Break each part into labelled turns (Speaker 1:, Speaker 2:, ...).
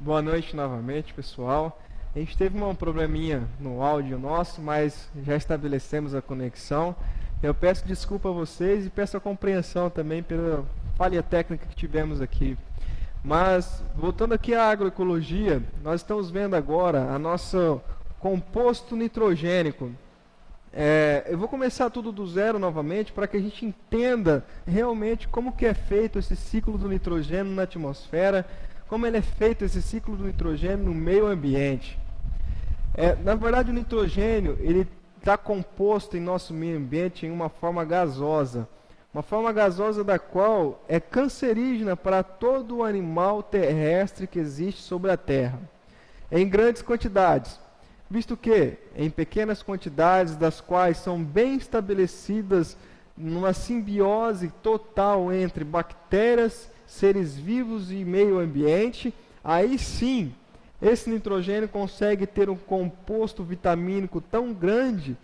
Speaker 1: Boa noite novamente, pessoal. A gente teve um probleminha no áudio nosso, mas já estabelecemos a conexão. Eu peço desculpa a vocês e peço a compreensão também pela falha técnica que tivemos aqui. Mas, voltando aqui à agroecologia, nós estamos vendo agora a nosso composto nitrogênico. Eu vou começar tudo do zero novamente para que a gente entenda realmente como que é feito esse ciclo do nitrogênio na atmosfera, como ele é feito esse ciclo do nitrogênio no meio ambiente. Na verdade, o nitrogênio ele está composto em nosso meio ambiente em uma forma gasosa da qual é cancerígena para todo o animal terrestre que existe sobre a Terra, em grandes quantidades, visto que em pequenas quantidades, das quais são bem estabelecidas numa simbiose total entre bactérias, seres vivos e meio ambiente, aí sim, esse nitrogênio consegue ter um composto vitamínico tão grande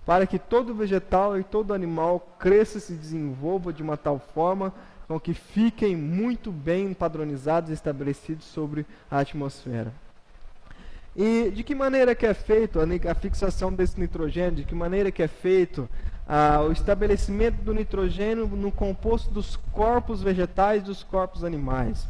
Speaker 1: para que todo vegetal e todo animal cresça e se desenvolva de uma tal forma com que fiquem muito bem padronizados e estabelecidos sobre a atmosfera. E de que maneira que é feito a fixação desse nitrogênio, de que maneira que é feito o estabelecimento do nitrogênio no composto dos corpos vegetais e dos corpos animais?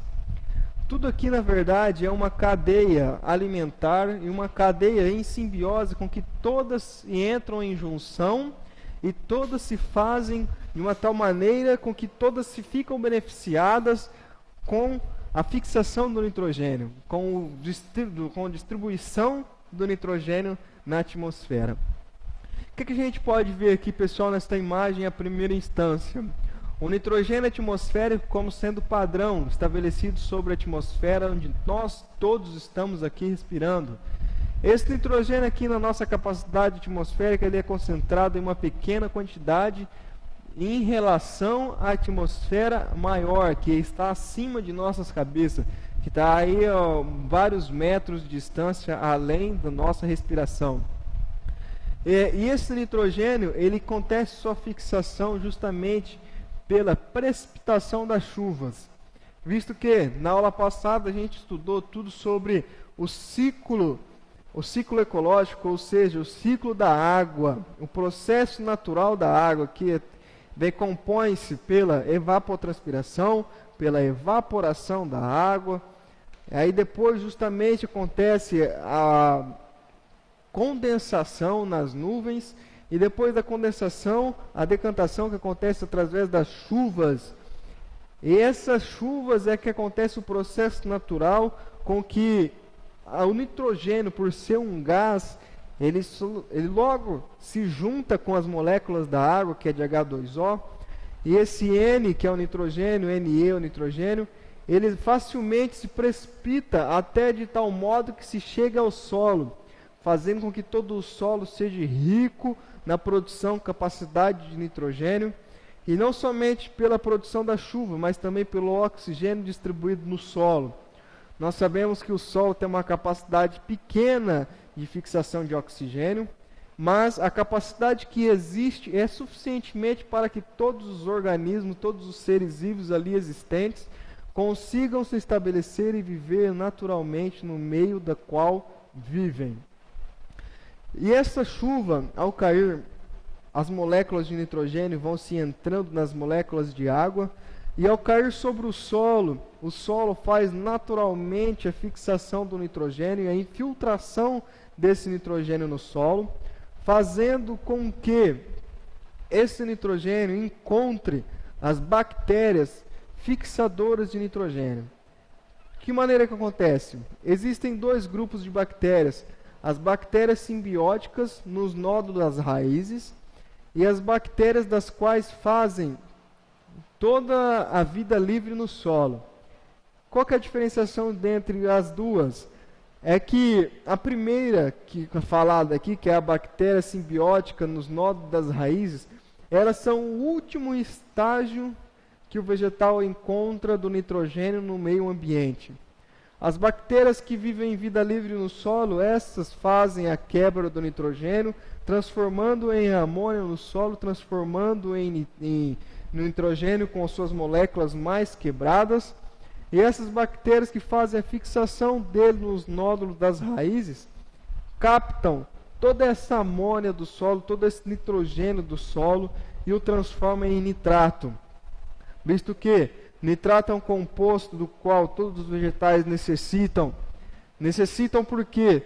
Speaker 1: Tudo aqui, na verdade, é uma cadeia alimentar e uma cadeia em simbiose com que todas entram em junção e todas se fazem de uma tal maneira com que todas se ficam beneficiadas com a fixação do nitrogênio, com a distribuição do nitrogênio na atmosfera. O que a gente pode ver aqui, pessoal, nesta imagem à primeira instância? O nitrogênio atmosférico como sendo padrão estabelecido sobre a atmosfera onde nós todos estamos aqui respirando. Esse nitrogênio aqui na nossa capacidade atmosférica ele é concentrado em uma pequena quantidade em relação à atmosfera maior, que está acima de nossas cabeças, que está aí vários metros de distância além da nossa respiração. E esse nitrogênio ele acontece sua fixação justamente pela precipitação das chuvas, visto que na aula passada a gente estudou tudo sobre o ciclo ecológico, ou seja, o ciclo da água, o processo natural da água, que decompõe-se pela evapotranspiração, pela evaporação da água, aí depois justamente acontece a condensação nas nuvens, e depois da condensação, a decantação que acontece através das chuvas. E essas chuvas é que acontece o processo natural com que o nitrogênio, por ser um gás, ele logo se junta com as moléculas da água, que é de H2O, e esse N, que é o nitrogênio, Ne, o nitrogênio, ele facilmente se precipita até de tal modo que se chega ao solo, fazendo com que todo o solo seja rico na produção, capacidade de nitrogênio, e não somente pela produção da chuva, mas também pelo oxigênio distribuído no solo. Nós sabemos que o solo tem uma capacidade pequena de fixação de oxigênio, mas a capacidade que existe é suficientemente para que todos os organismos, todos os seres vivos ali existentes, consigam se estabelecer e viver naturalmente no meio da qual vivem. E essa chuva, ao cair, as moléculas de nitrogênio vão se entrando nas moléculas de água, e ao cair sobre o solo faz naturalmente a fixação do nitrogênio e a infiltração desse nitrogênio no solo, fazendo com que esse nitrogênio encontre as bactérias fixadoras de nitrogênio. De que maneira que acontece? Existem dois grupos de bactérias: as bactérias simbióticas nos nódulos das raízes e as bactérias das quais fazem toda a vida livre no solo. Qual que é a diferenciação entre as duas? É que a primeira que é falada aqui, que é a bactéria simbiótica nos nódulos das raízes, elas são o último estágio que o vegetal encontra do nitrogênio no meio ambiente. As bactérias que vivem em vida livre no solo, essas fazem a quebra do nitrogênio, transformando em amônia no solo, transformando no nitrogênio com suas moléculas mais quebradas. E essas bactérias que fazem a fixação dele nos nódulos das raízes, captam toda essa amônia do solo, todo esse nitrogênio do solo e o transformam em nitrato. Visto que nitrato é um composto do qual todos os vegetais necessitam. Necessitam porque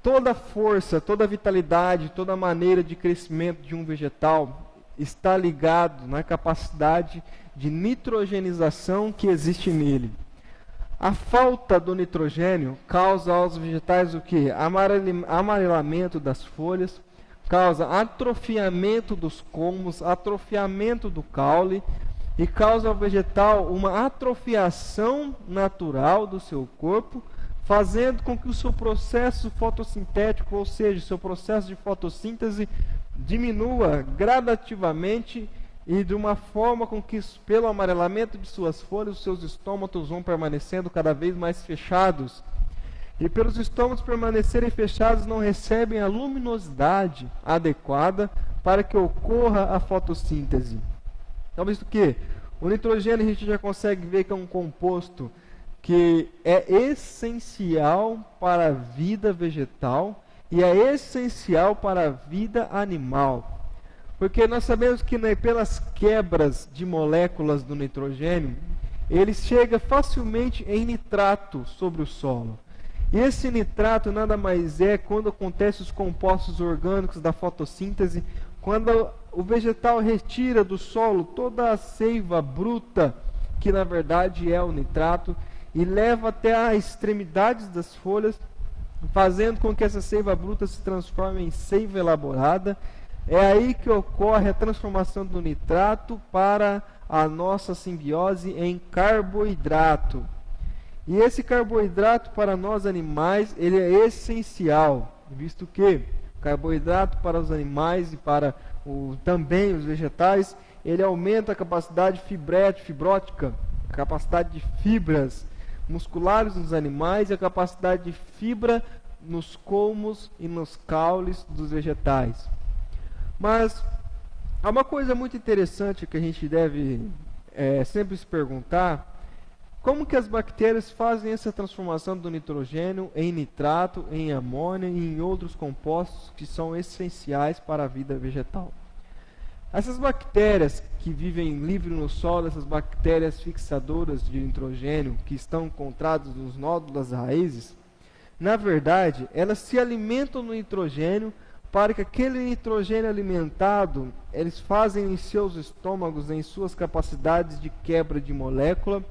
Speaker 1: toda a força, toda a vitalidade, toda a maneira de crescimento de um vegetal está ligado na capacidade de nitrogenização que existe nele. A falta do nitrogênio causa aos vegetais o quê? Amarelamento das folhas, causa atrofiamento dos colmos, atrofiamento do caule e causa ao vegetal uma atrofiação natural do seu corpo, fazendo com que o seu processo fotossintético, ou seja, o seu processo de fotossíntese, diminua gradativamente e de uma forma com que, pelo amarelamento de suas folhas, os seus estômatos vão permanecendo cada vez mais fechados. E pelos estômatos permanecerem fechados, não recebem a luminosidade adequada para que ocorra a fotossíntese. Então, visto que o nitrogênio a gente já consegue ver que é um composto que é essencial para a vida vegetal e é essencial para a vida animal. Porque nós sabemos que pelas quebras de moléculas do nitrogênio, ele chega facilmente em nitrato sobre o solo. E esse nitrato nada mais é quando acontecem os compostos orgânicos da fotossíntese, quando o vegetal retira do solo toda a seiva bruta, que na verdade é o nitrato, e leva até as extremidades das folhas, fazendo com que essa seiva bruta se transforme em seiva elaborada. É aí que ocorre a transformação do nitrato para a nossa simbiose em carboidrato. E esse carboidrato para nós animais, ele é essencial, visto que o carboidrato para os animais e para também os vegetais, ele aumenta a capacidade fibrótica, a capacidade de fibras musculares nos animais e a capacidade de fibra nos colmos e nos caules dos vegetais. Mas há uma coisa muito interessante que a gente deve sempre se perguntar: como que as bactérias fazem essa transformação do nitrogênio em nitrato, em amônia e em outros compostos que são essenciais para a vida vegetal? Essas bactérias que vivem livre no solo, essas bactérias fixadoras de nitrogênio que estão encontradas nos nódulos das raízes, na verdade, elas se alimentam do nitrogênio para que aquele nitrogênio alimentado, eles fazem em seus estômagos, em suas capacidades de quebra de molécula,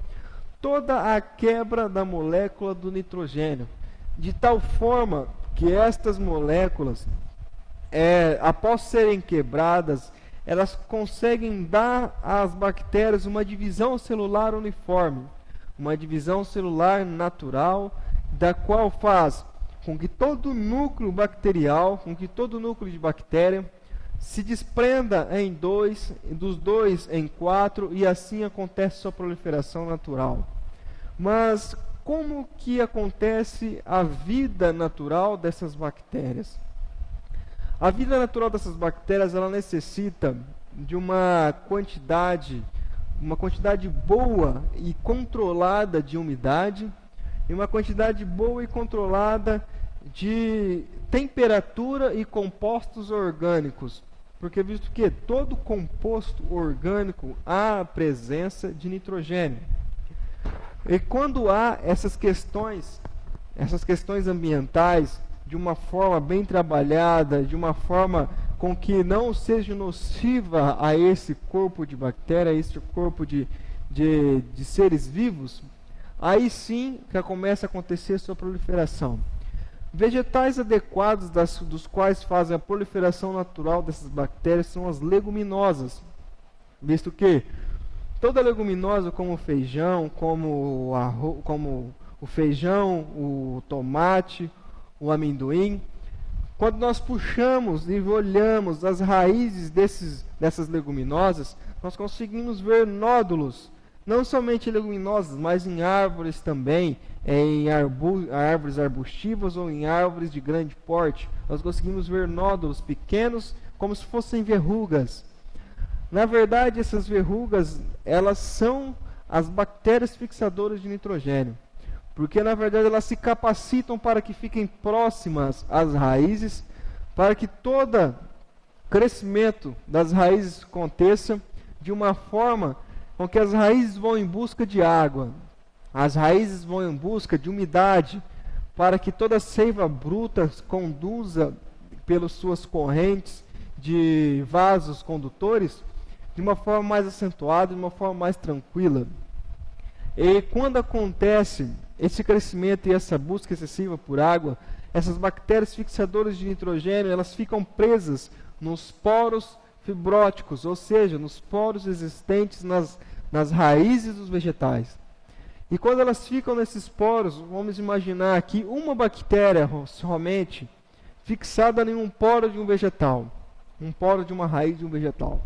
Speaker 1: toda a quebra da molécula do nitrogênio, de tal forma que estas moléculas, após serem quebradas, elas conseguem dar às bactérias uma divisão celular uniforme, uma divisão celular natural, da qual faz com que todo o núcleo bacterial, com que todo o núcleo de bactéria se desprenda em dois, dos dois em quatro, e assim acontece sua proliferação natural. Mas como que acontece a vida natural dessas bactérias? A vida natural dessas bactérias, ela necessita de uma quantidade boa e controlada de umidade, e uma quantidade boa e controlada de temperatura e compostos orgânicos. Porque visto que todo composto orgânico há a presença de nitrogênio. E quando há essas questões ambientais, de uma forma bem trabalhada, de uma forma com que não seja nociva a esse corpo de bactéria, a esse corpo de seres vivos, aí sim que começa a acontecer a sua proliferação. Vegetais adequados dos quais fazem a proliferação natural dessas bactérias são as leguminosas, visto que toda leguminosa, como o feijão, como o feijão, o tomate, o amendoim, quando nós puxamos e olhamos as raízes dessas leguminosas, nós conseguimos ver nódulos, não somente leguminosas, mas em árvores também, em árvores arbustivas ou em árvores de grande porte. Nós conseguimos ver nódulos pequenos, como se fossem verrugas. Na verdade, essas verrugas, elas são as bactérias fixadoras de nitrogênio, porque na verdade elas se capacitam para que fiquem próximas às raízes, para que todo crescimento das raízes aconteça de uma forma com que as raízes vão em busca de água, as raízes vão em busca de umidade, para que toda a seiva bruta conduza pelas suas correntes de vasos condutores de uma forma mais acentuada, de uma forma mais tranquila. E quando acontece esse crescimento e essa busca excessiva por água, essas bactérias fixadoras de nitrogênio, elas ficam presas nos poros fibróticos, ou seja, nos poros existentes nas raízes dos vegetais. E quando elas ficam nesses poros, vamos imaginar aqui uma bactéria somente fixada em um poro de um vegetal, um poro de uma raiz de um vegetal.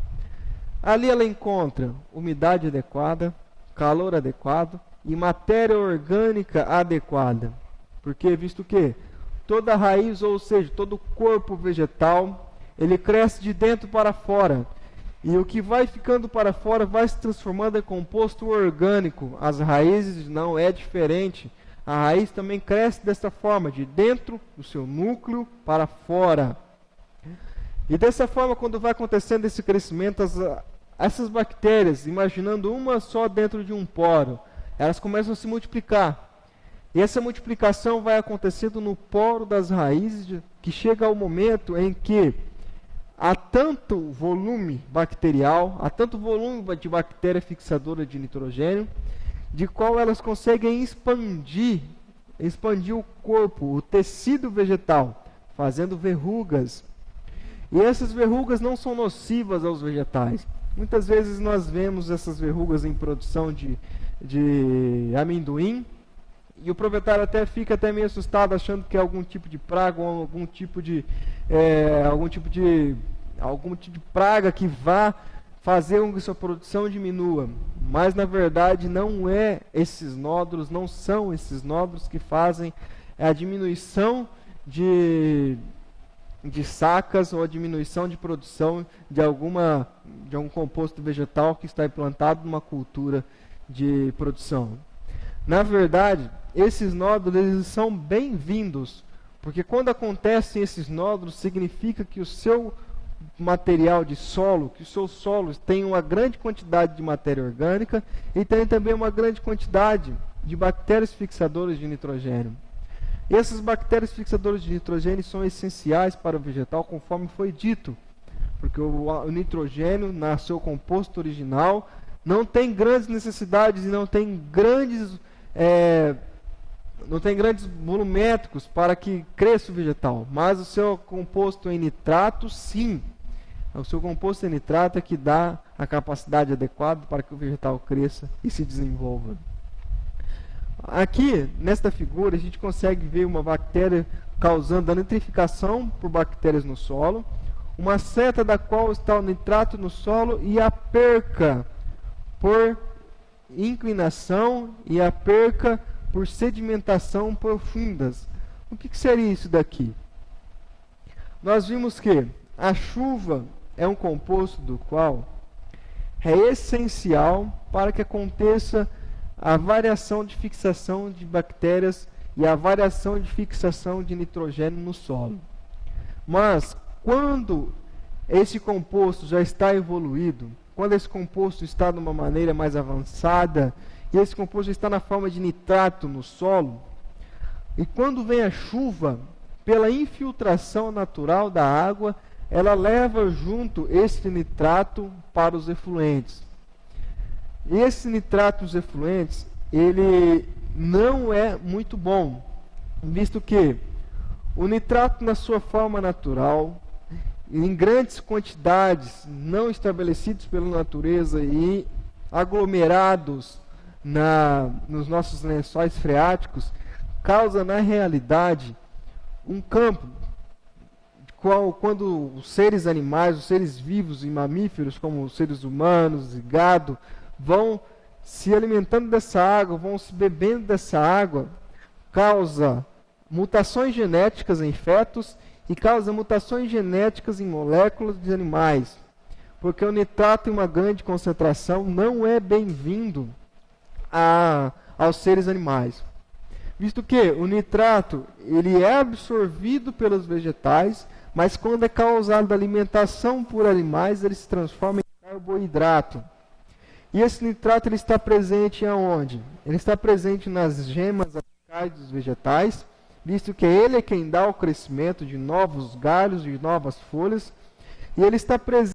Speaker 1: Ali ela encontra umidade adequada, calor adequado e matéria orgânica adequada. Porque, visto que toda raiz, ou seja, todo corpo vegetal, ele cresce de dentro para fora. E o que vai ficando para fora vai se transformando em composto orgânico. As raízes não é diferente. A raiz também cresce dessa forma, de dentro do seu núcleo para fora. E dessa forma, quando vai acontecendo esse crescimento, essas bactérias, imaginando uma só dentro de um poro, elas começam a se multiplicar. E essa multiplicação vai acontecendo no poro das raízes, que chega ao momento em que há tanto volume bacterial, há tanto volume de bactéria fixadora de nitrogênio, de qual elas conseguem expandir o corpo, o tecido vegetal, fazendo verrugas. E essas verrugas não são nocivas aos vegetais. Muitas vezes nós vemos essas verrugas em produção de amendoim, e o proprietário até fica meio assustado, achando que é algum tipo de praga ou algum tipo de praga que vá fazer com que sua produção diminua. Mas na verdade não são esses nódulos que fazem a diminuição de sacas ou a diminuição de produção de algum composto vegetal que está implantado numa cultura de produção. Na verdade, esses nódulos eles são bem-vindos, porque quando acontecem esses nódulos, significa que o seu material de solo, que o seu solo tem uma grande quantidade de matéria orgânica e tem também uma grande quantidade de bactérias fixadoras de nitrogênio. E essas bactérias fixadoras de nitrogênio são essenciais para o vegetal, conforme foi dito, porque o nitrogênio, no seu composto original, não tem grandes necessidades e não tem grandes volumétricos para que cresça o vegetal, mas o seu composto em nitrato, sim. O seu composto em nitrato é que dá a capacidade adequada para que o vegetal cresça e se desenvolva. Aqui, nesta figura, a gente consegue ver uma bactéria causando a nitrificação por bactérias no solo, uma seta da qual está o nitrato no solo e a perca por inclinação e a perca por sedimentação profundas. O que seria isso daqui? Nós vimos que a chuva é um composto do qual é essencial para que aconteça a variação de fixação de bactérias e a variação de fixação de nitrogênio no solo. Mas quando esse composto já está evoluído, quando esse composto está de uma maneira mais avançada, e esse composto está na forma de nitrato no solo, e quando vem a chuva, pela infiltração natural da água, ela leva junto esse nitrato para os efluentes. E esse nitrato dos efluentes, ele não é muito bom, visto que o nitrato na sua forma natural, em grandes quantidades, não estabelecidos pela natureza e aglomerados nos nossos lençóis freáticos, causa na realidade um campo quando os seres animais, os seres vivos e mamíferos, como os seres humanos e gado, vão se alimentando dessa água, vão se bebendo dessa água, causa mutações genéticas em fetos e causa mutações genéticas em moléculas de animais, porque o nitrato em uma grande concentração não é bem-vindo aos seres animais. Visto que o nitrato ele é absorvido pelos vegetais, mas quando é causado alimentação por animais, ele se transforma em carboidrato. E esse nitrato ele está presente aonde? Ele está presente nas gemas apicais dos vegetais, visto que ele é quem dá o crescimento de novos galhos, de novas folhas, e ele está presente